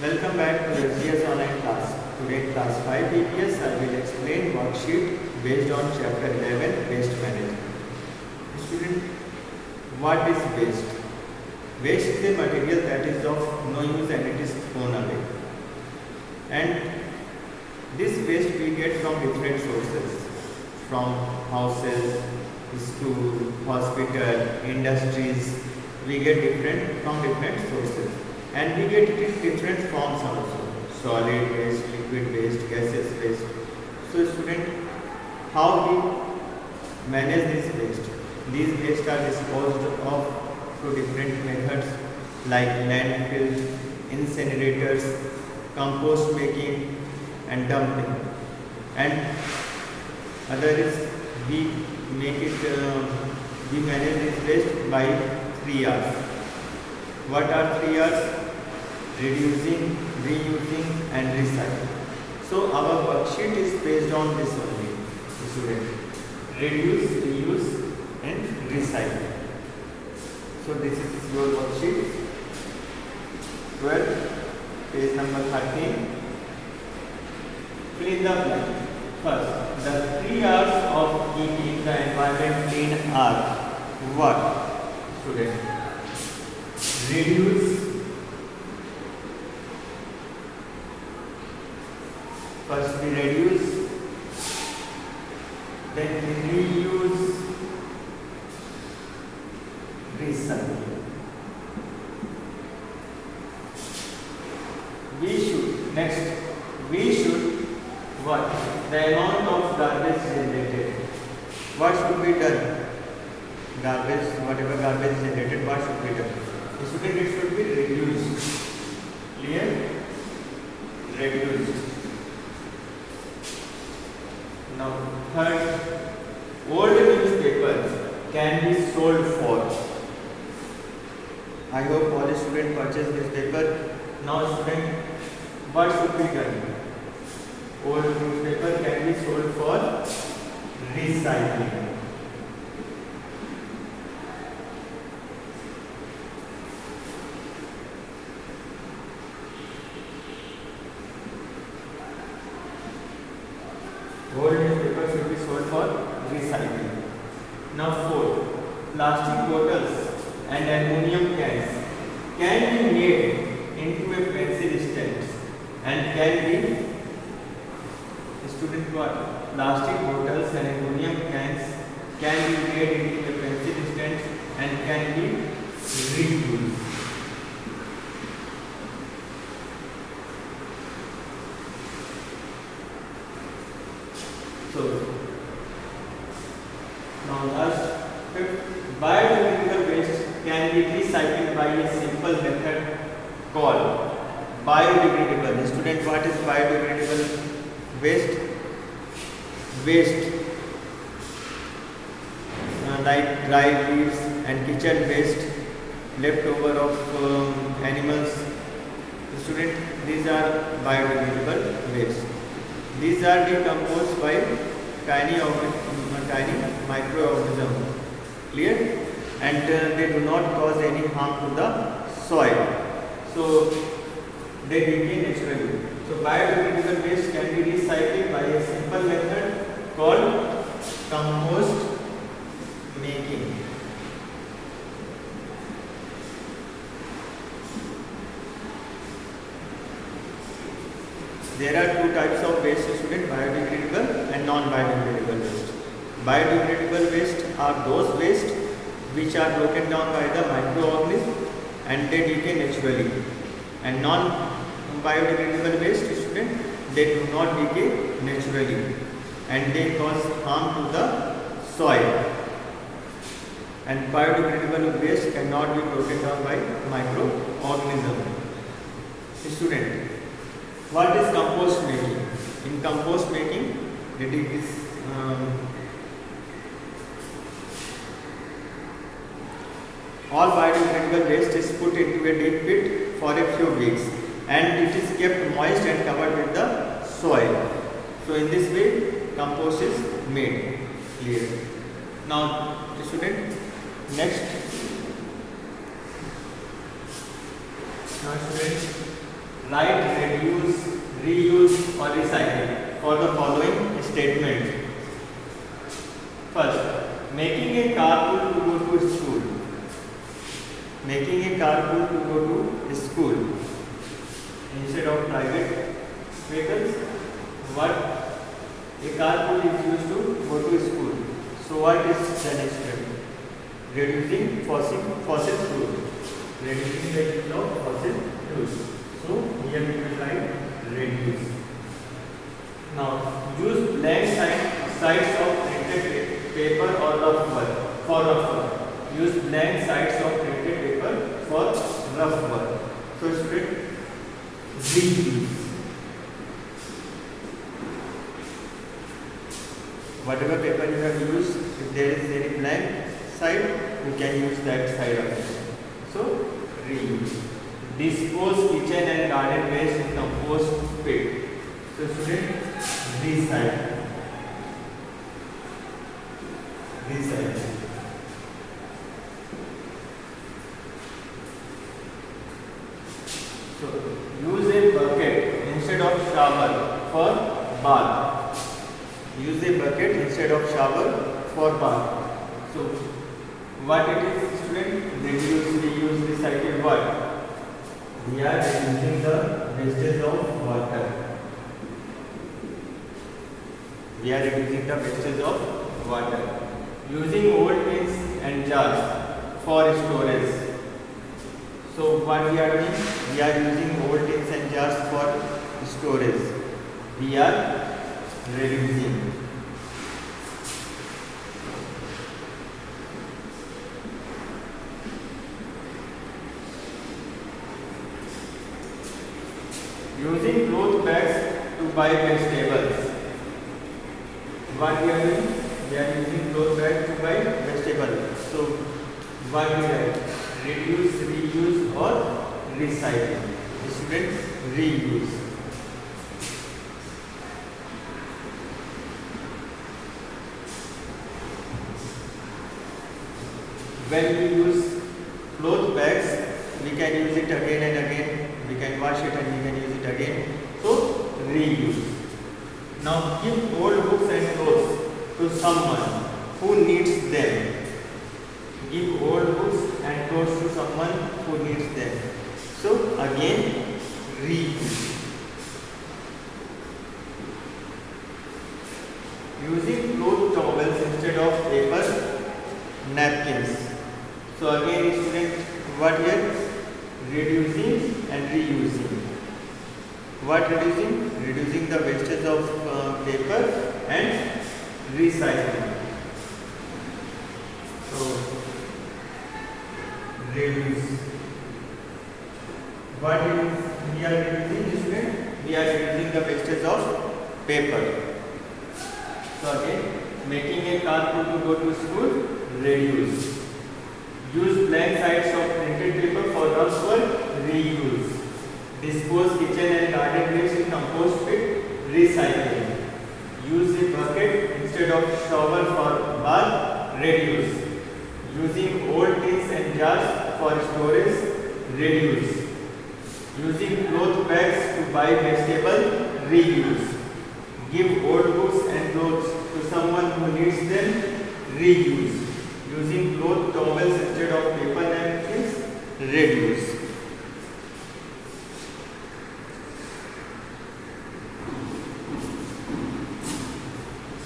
Welcome back to SGS online class. Today in class 5 EPS I will explain worksheet based on chapter 11 waste management. Student, what is waste? Waste is a material that is of no use and it is thrown away. And this waste we get from different sources, from houses, school, hospital, industries. We get from different sources. And we get it in different forms also, solid waste, liquid waste, gaseous waste. So student, how we manage this waste? These waste are disposed of through different methods like landfills, incinerators, compost making and dumping. And other is we manage this waste by 3 R's. What are 3 R's? Reducing, reusing and recycling. So our worksheet is based on this only, student. Reduce, reuse and recycle. So this is your worksheet 12, page number 13. Fill in the blank. First, the 3 R's of keeping the environment clean are what? Student. Reduce. First we reduce, then we reuse, recycle. We should what? The amount of garbage generated. What should be done? Whatever garbage generated, what should be done? It should be reduced. Clear? Reduced. Now, third, old newspapers can be sold for. I hope all students purchase newspaper. Now, student, what should be done? Old newspaper can be sold for recycling. Old newspaper should be sold for recycling. Now fourth, plastic bottles and aluminum cans can be made into a pencil stand and can be, student, what? Plastic bottles and aluminum cans can be made into a pencil stand and can be reused. So, now last, fifth, biodegradable waste can be recycled by a simple method called biodegradable. Student, what is biodegradable waste? Waste like dry leaves and kitchen waste, leftover of animals. Student, these are biodegradable waste. These are decomposed by tiny microorganisms. Clear? And they do not cause any harm to the soil. So they decay naturally. So biodegradable waste can be recycled by a simple method called compost making. There are two types of waste, student, biodegradable and non-biodegradable waste. Biodegradable waste are those waste which are broken down by the microorganism and they decay naturally. And non-biodegradable waste, student, they do not decay naturally and they cause harm to the soil. And biodegradable waste cannot be broken down by microorganism. Student, what is compost making? In compost making, it is all biodegradable waste is put into a deep pit for a few weeks and it is kept moist and covered with the soil. So in this way, compost is made. Clear? Now, student, next. Now students, Write reduce, reuse or recycle for the following statements. First, making a carpool to go to school. Making a carpool to go to school instead of private vehicles. What a carpool is used to go to school. So what is the next step? Reducing fossil fuel. Reducing the use of fossil fuels. So here we will write reduce. Now use blank sides of printed paper or rough work for rough work. Use blank sides of printed paper for rough work. So student, reuse. Whatever paper you have used, if there is any blank side, you can use that side of it. So reuse. Dispose kitchen and garden waste in compost pit. So student, recycle. Recycle. So use a bucket instead of shower for bath. Use a bucket instead of shower for bath. So what it is, student? Reduce, reuse, recycle. What? We are reducing the wastage of water. We are reducing the wastage of water. Using old tins and jars for storage. So what we are doing? We are using old tins and jars for storage. We are reducing. Using cloth bags to buy vegetables. What we are doing? We are using cloth bags to buy vegetables. So what we are? Reduce, reuse or recycle. Students, reuse. When we use cloth bags, we can use it again and again. We can wash it and we can use it again. So reuse. Now give old books and clothes to someone who needs them. Give old books and clothes to someone who needs them. So again, reuse. Using cloth towels instead of paper napkins. So again, student, what here? Reducing and reusing. What reducing? Reducing the wastage of paper and recycling. So reduce. What we are reducing, student? We are reducing the wastage of paper. So again, making a carpool to go to school, reduce. Use blank sides of printed paper for rough work, reuse. Dispose kitchen and garden waste in compost pit, recycling. Use a bucket instead of shower for bath, reduce. Using old tins and jars for storage, reduce. Using cloth bags to buy vegetable, reuse. Give old books and clothes to someone who needs them, reuse. Using cloth towels instead of paper napkins, reduce.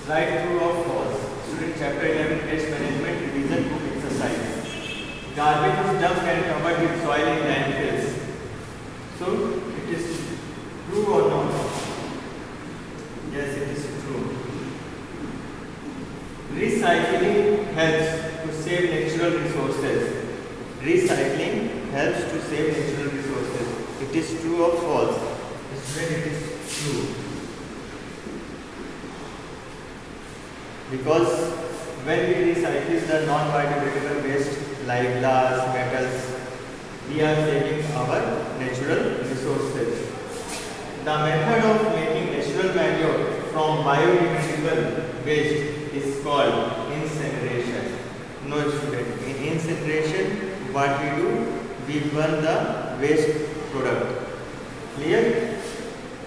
Write true or false. Student, chapter 11, waste management, revision book exercise. Garbage is dumped and covered with soil in landfills. So it is true or not? Yes, it is true. Recycling helps to save natural resources. Recycling helps to save natural resources. It is true or false? Student, it is true. Because when we recycle the non-biodegradable waste like glass, metals, we are saving our natural resources. The method of making natural manure from biodegradable waste is called incineration. No, student. In incineration, what we do? We burn the waste product. Clear?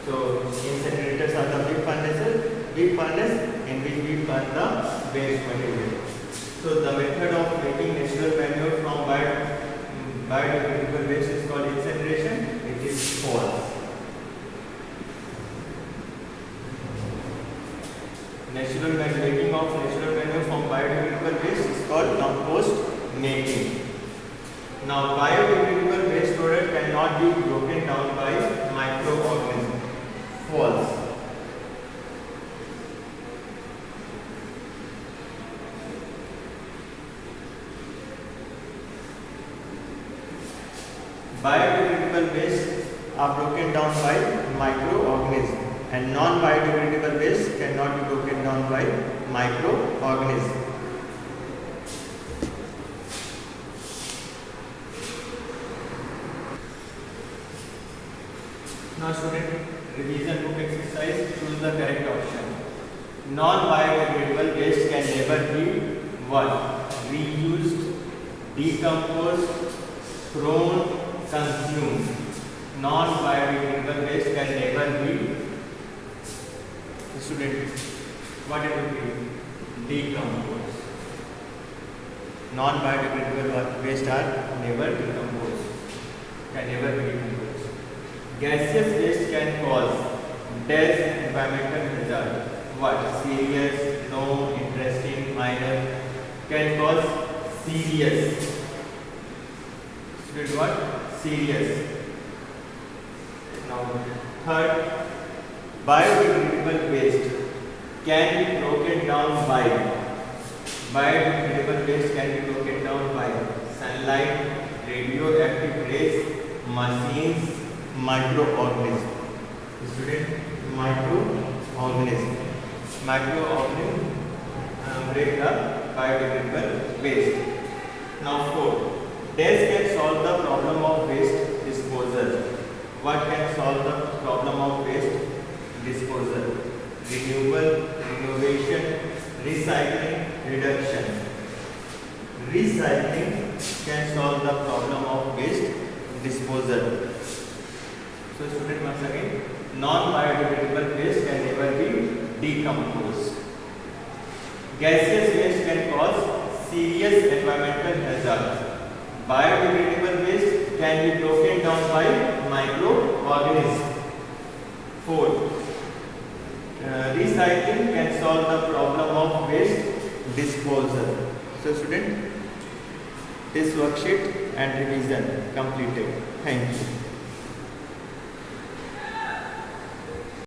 So incinerators are the big furnace in which we burn the waste material. So the method of making natural manure from biodegradable waste is called incineration. It is false. Making of natural manure from biodegradable waste is called compost making. Now, biodegradable waste product cannot be broken down by microorganisms. False. Biodegradable waste are broken down by microorganisms, and non-biodegradable waste cannot be broken down by microorganisms. Now student, revision book exercise, choose the correct option. Non-biodegradable waste can never be what? Reused, decomposed, thrown, consumed. Non-biodegradable waste can never be, student, what it will be? Decomposed. Non-biodegradable waste are never decomposed, can never be decomposed. Gaseous waste can cause death, environmental hazard. What? Serious, no, interesting, minor. Can cause serious. Student, what? Serious. Now, third, biodegradable waste can be broken down by. Biodegradable waste can be broken down by sunlight, radioactive rays, machines, microorganisms. Student, microorganisms. Microorganisms break the biodegradable waste. Now, fourth, DES can solve the problem of waste disposal. What can solve the problem of waste disposal? Renewable, renovation, recycling, reduction. Recycling can solve the problem of waste disposal. So student, once again, non-biodegradable waste can never be decomposed. Gaseous waste can cause serious environmental hazards. Biodegradable waste can be broken down by microorganisms. Fourth, recycling can solve the problem of waste disposal. So student, this worksheet and revision completed. Thank you.